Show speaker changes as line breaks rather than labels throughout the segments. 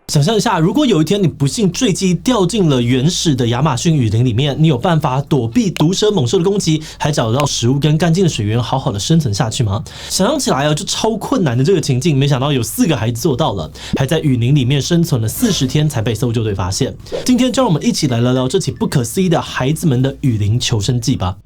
想象一下，如果有一天你不幸坠机掉进了原始的亚马逊雨林里面，你有办法躲避毒蛇猛兽的攻击，还找得到食物跟干净的水源，好好的生存下去吗？想象起来就超困难的这个情境，没想到有4个孩子做到了，还在雨林里面生存了40天才被搜救队发现。今天就让我们一起来聊聊这起不可思议的孩子们的雨林求生记吧。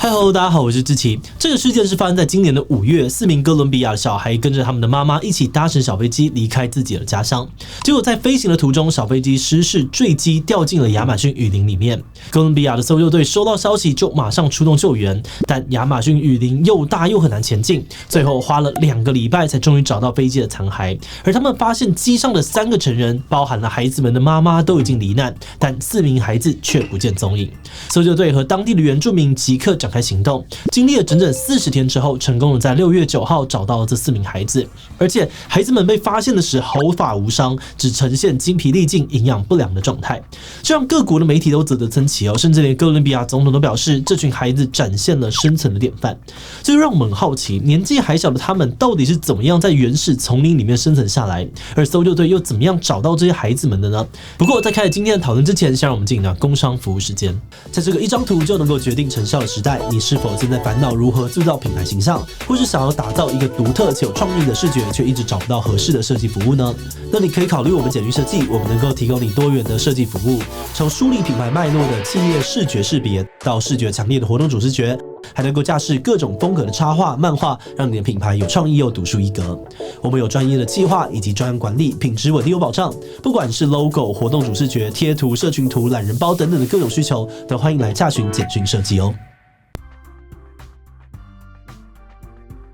Hello， 大家好，我是志奇。这个事件是发生在今年的5月，4名哥伦比亚的小孩跟着他们的妈妈一起搭乘小飞机离开自己的家乡，结果在飞行的途中，小飞机失事坠机掉进了亚马逊雨林里面。哥伦比亚的搜救队收到消息就马上出动救援，但亚马逊雨林又大又很难前进，最后花了2个礼拜才终于找到飞机的残骸。而他们发现机上的3个成人，包含了孩子们的妈妈都已经罹难，但4名孩子却不见踪影。搜救队和当地的原住民即刻展开行动，经历了整整40天之后，成功的在6月9号找到了这4名孩子，而且孩子们被发现的时毫发无伤，只呈现精疲力尽、营养不良的状态，这让各国的媒体都啧啧称奇甚至连哥伦比亚总统都表示，这群孩子展现了生存的典范。这就让我们很好奇，年纪还小的他们到底是怎么样在原始丛林里面生存下来，而搜救队又怎么样找到这些孩子们的呢？不过在开始今天的讨论之前，先让我们进入工商服务时间。在这个一张图就能够决定成效的时代，你是否正在烦恼如何塑造品牌形象，或是想要打造一个独特且有创意的视觉，却一直找不到合适的设计服务呢？那你可以考虑我们简讯设计，我们能够提供你多元的设计服务，从梳理品牌脉络的企业视觉识别，到视觉强烈的活动主视觉，还能够架设各种风格的插画、漫画，让你的品牌有创意又独树一格。我们有专业的企划以及专案管理，品质稳定有保障。不管是 logo、活动主视觉、贴图、社群图、懒人包等等的各种需求，都欢迎来洽询简讯设计哦。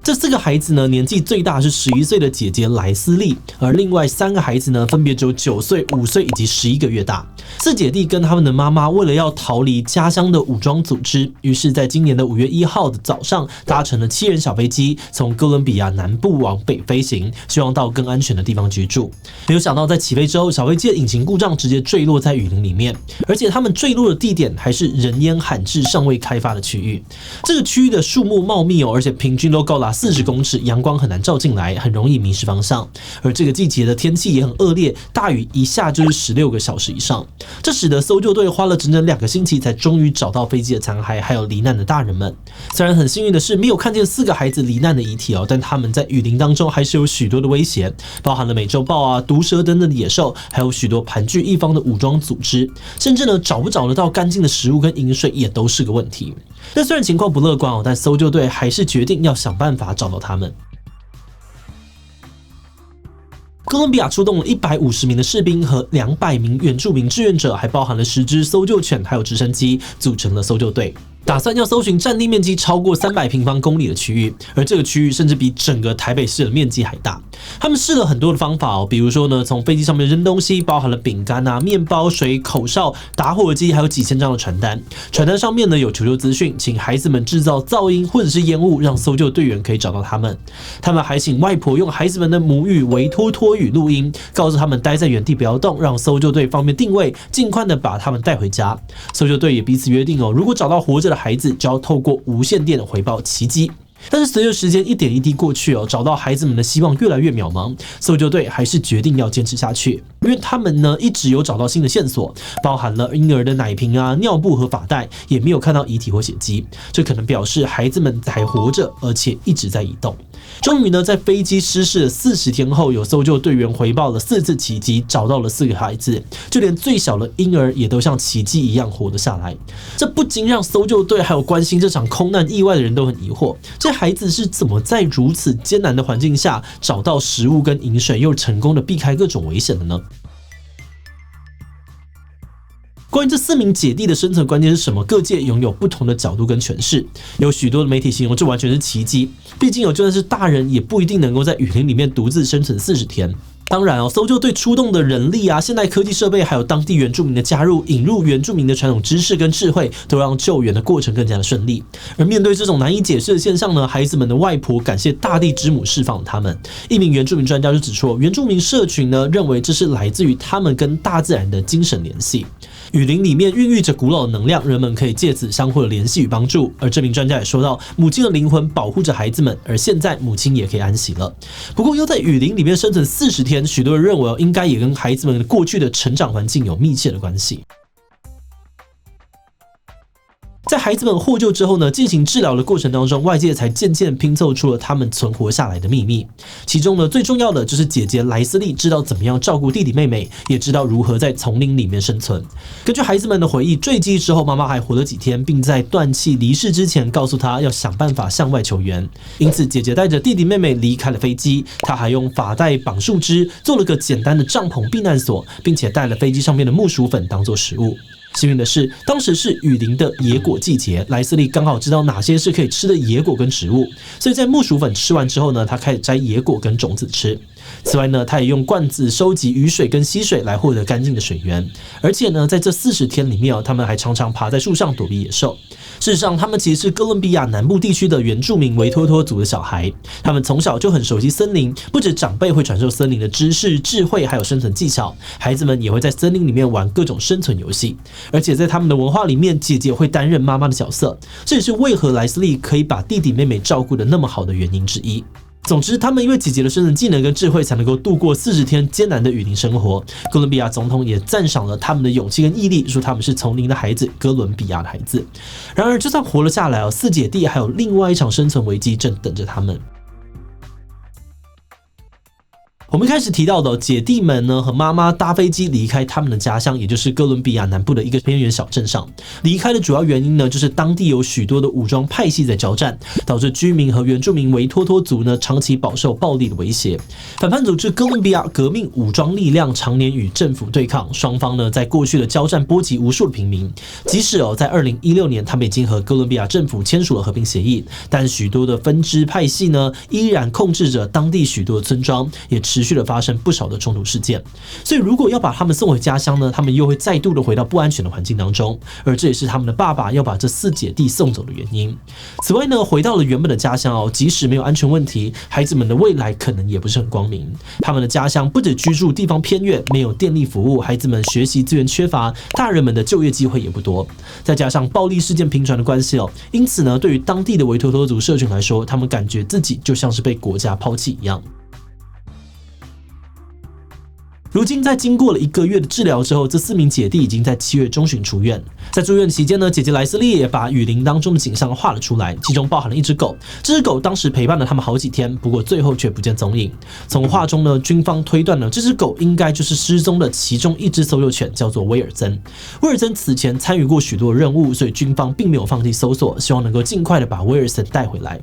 这4个孩子呢，年纪最大是11岁的姐姐莱斯利，而另外3个孩子呢，分别只有9岁、5岁以及11个月大。4姐弟跟他们的妈妈为了要逃离家乡的武装组织，于是在今年的5月1号的早上，搭乘了7人小飞机，从哥伦比亚南部往北飞行，希望到更安全的地方居住。没有想到在起飞之后，小飞机的引擎故障，直接坠落在雨林里面，而且他们坠落的地点还是人烟罕至、尚未开发的区域。这个区域的树木茂密而且平均都高达40公尺，阳光很难照进来，很容易迷失方向。而这个季节的天气也很恶劣，大雨一下就是16个小时以上，这使得搜救队花了整整2个星期才终于找到飞机的残骸，还有罹难的大人们。虽然很幸运的是没有看见4个孩子罹难的遗体但他们在雨林当中还是有许多的威胁，包含了美洲豹毒蛇等等的野兽，还有许多盘踞一方的武装组织，甚至呢找不找得到干净的食物跟饮水也都是个问题。但虽然情况不乐观但搜救队还是决定要想办法找到他们。哥伦比亚出动了150名的士兵和200名原住民志愿者，还包含了10只搜救犬，还有直升机，组成了搜救队。打算要搜寻占地面积超过300平方公里的区域，而这个区域甚至比整个台北市的面积还大。他们试了很多的方法比如说呢，从飞机上面扔东西，包含了饼干面包、水、口哨、打火机，还有几千张的传单。传单上面呢有求救资讯，请孩子们制造噪音或者是烟雾，让搜救队员可以找到他们。他们还请外婆用孩子们的母语为托托语录音，告诉他们待在原地不要动，让搜救队方便定位，尽快的把他们带回家。搜救队也彼此约定如果找到活着的孩子，就要透过无线电回报奇迹。但是随着时间一点一滴过去找到孩子们的希望越来越渺茫，搜救队还是决定要坚持下去，因为他们呢一直有找到新的线索，包含了婴儿的奶瓶尿布和发带，也没有看到遗体或血迹，这可能表示孩子们还活着，而且一直在移动。终于呢，在飞机失事了40天后，有搜救队员回报了4次奇迹，找到了4个孩子，就连最小的婴儿也都像奇迹一样活了下来。这不禁让搜救队还有关心这场空难意外的人都很疑惑，这孩子是怎么在如此艰难的环境下找到食物跟饮水，又成功的避开各种危险的呢？关于这4名姐弟的生存关键是什么？各界拥有不同的角度跟诠释。有许多的媒体形容这完全是奇迹，毕竟就算是大人也不一定能够在雨林里面独自生存40天。当然搜救队出动的人力啊、现代科技设备，还有当地原住民的加入，引入原住民的传统知识跟智慧，都让救援的过程更加的顺利。而面对这种难以解释的现象呢，孩子们的外婆感谢大地之母释放了他们。一名原住民专家就指出，原住民社群呢认为这是来自于他们跟大自然的精神联系。雨林里面孕育着古老的能量，人们可以借此相互的联系与帮助。而这名专家也说到，母亲的灵魂保护着孩子们，而现在母亲也可以安息了。不过，又在雨林里面生存40天，许多人认为应该也跟孩子们过去的成长环境有密切的关系。在孩子们获救之后呢，进行治疗的过程当中，外界才渐渐拼凑出了他们存活下来的秘密。其中呢，最重要的就是姐姐莱斯利知道怎么样照顾弟弟妹妹，也知道如何在丛林里面生存。根据孩子们的回忆，坠机之后妈妈还活了几天，并在断气离世之前告诉他要想办法向外求援。因此，姐姐带着弟弟妹妹离开了飞机，她还用发带绑树枝，做了个简单的帐篷避难所，并且带了飞机上面的木薯粉当做食物。幸运的是，当时是雨林的野果季节，莱斯利刚好知道哪些是可以吃的野果跟植物，所以在木薯粉吃完之后呢，他开始摘野果跟种子吃。此外呢，他也用罐子收集雨水跟溪水来获得干净的水源。而且呢，在这40天里面他们还常常爬在树上躲避野兽。事实上，他们其实是哥伦比亚南部地区的原住民维托托族的小孩，他们从小就很熟悉森林，不止长辈会传授森林的知识、智慧，还有生存技巧，孩子们也会在森林里面玩各种生存游戏。而且在他们的文化里面，姐姐会担任妈妈的角色，这也是为何莱斯利可以把弟弟妹妹照顾得那么好的原因之一。总之，他们因为姐姐的生存技能跟智慧，才能够度过40天艰难的雨林生活。哥伦比亚总统也赞赏了他们的勇气跟毅力，说他们是丛林的孩子，哥伦比亚的孩子。然而，就算活了下来4姐弟还有另外一场生存危机正等着他们。我们一开始提到的姐弟们呢，和妈妈搭飞机离开他们的家乡，也就是哥伦比亚南部的一个偏远小镇上。离开的主要原因呢，就是当地有许多的武装派系在交战，导致居民和原住民维托托族呢长期饱受暴力的威胁。反叛组织哥伦比亚革命武装力量常年与政府对抗，双方呢在过去的交战波及无数的平民。即使在2016年，他们已经和哥伦比亚政府签署了和平协议，但许多的分支派系呢依然控制着当地许多的村庄，也持续的发生不少的冲突事件。所以如果要把他们送回家乡呢，他们又会再度的回到不安全的环境当中，而这也是他们的爸爸要把这4姐弟送走的原因。此外呢，回到了原本的家乡即使没有安全问题，孩子们的未来可能也不是很光明。他们的家乡不止居住地方偏远，没有电力服务，孩子们学习资源缺乏，大人们的就业机会也不多，再加上暴力事件频传的关系因此呢，对于当地的维托托族社群来说，他们感觉自己就像是被国家抛弃一样。如今在经过了1个月的治疗之后，这4名姐弟已经在7月中旬出院。在住院期间呢，姐姐莱斯利也把雨林当中的景象画了出来，其中包含了一只狗。这只狗当时陪伴了他们好几天，不过最后却不见踪影。从画中呢，军方推断呢，这只狗应该就是失踪的其中一只搜救犬，叫做威尔森。威尔森此前参与过许多任务，所以军方并没有放弃搜索，希望能够尽快的把威尔森带回来。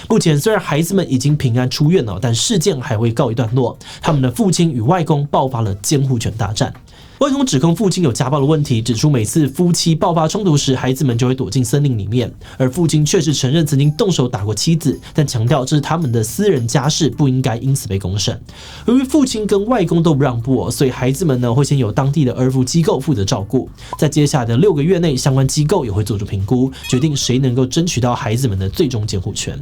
目前虽然孩子们已经平安出院了，但事件还未告一段落。他们的父亲与外公爆发了监护权大战。外公指控父亲有家暴的问题，指出每次夫妻爆发冲突时，孩子们就会躲进森林里面。而父亲确实承认曾经动手打过妻子，但强调这是他们的私人家事，不应该因此被公审。由于父亲跟外公都不让步所以孩子们呢会先由当地的儿福机构负责照顾。在接下来的6个月内，相关机构也会做出评估，决定谁能够争取到孩子们的最终监护权。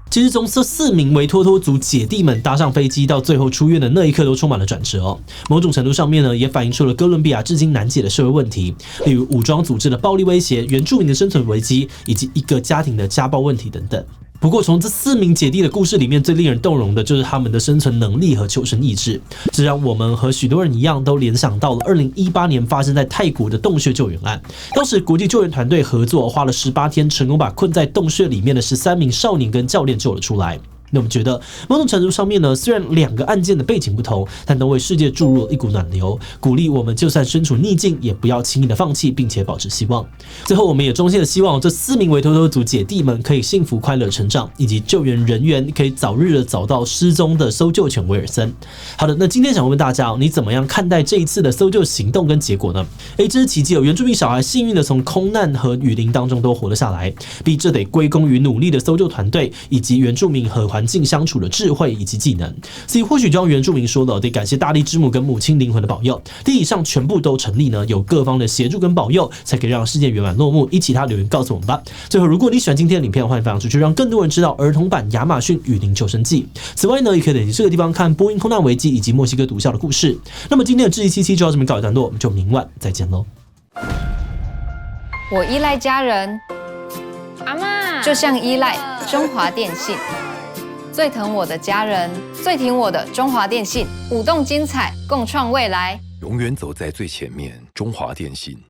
其实从这4名维托托族姐弟们搭上飞机到最后出院的那一刻，都充满了转折某种程度上面呢，也反映出了哥伦比亚至今难解的社会问题，例如武装组织的暴力威胁、原住民的生存危机，以及一个家庭的家暴问题等等。不过，从这4名姐弟的故事里面，最令人动容的就是他们的生存能力和求生意志。这让我们和许多人一样，都联想到了2018年发生在泰国的洞穴救援案。当时国际救援团队合作，花了18天，成功把困在洞穴里面的13名少年跟教练救了出来。那我们觉得某种程度上面呢，虽然2个案件的背景不同，但都为世界注入了一股暖流，鼓励我们就算身处逆境，也不要轻易的放弃，并且保持希望。最后，我们也衷心的希望这4名维托托族姐弟们可以幸福快乐成长，以及救援人员可以早日的找到失踪的搜救犬威尔森。好的，那今天想问问大家你怎么样看待这一次的搜救行动跟结果呢？这是奇迹原住民小孩幸运的从空难和雨林当中都活了下来，这得归功于努力的搜救团队以及原住民和环境相处的智慧以及技能。所以或许就像原住民说的，得感谢大地之母跟母亲灵魂的保佑。地以上全部都成立呢，有各方的协助跟保佑，才可以让事件圆满落幕。其他留言告诉我们吧。最后，如果你喜欢今天的影片，欢迎分享出去，让更多人知道儿童版亚马逊雨林求生记。此外呢，也可以点击这个地方看波音空难危机以及墨西哥毒枭的故事。那么今天的志一77就到这边告一段落，我们就明晚再见喽。
我依赖家人，
阿嬷
就像依赖中华电信。最疼我的家人，最挺我的中华电信。舞动精彩，共创未来，
永远走在最前面。中华电信。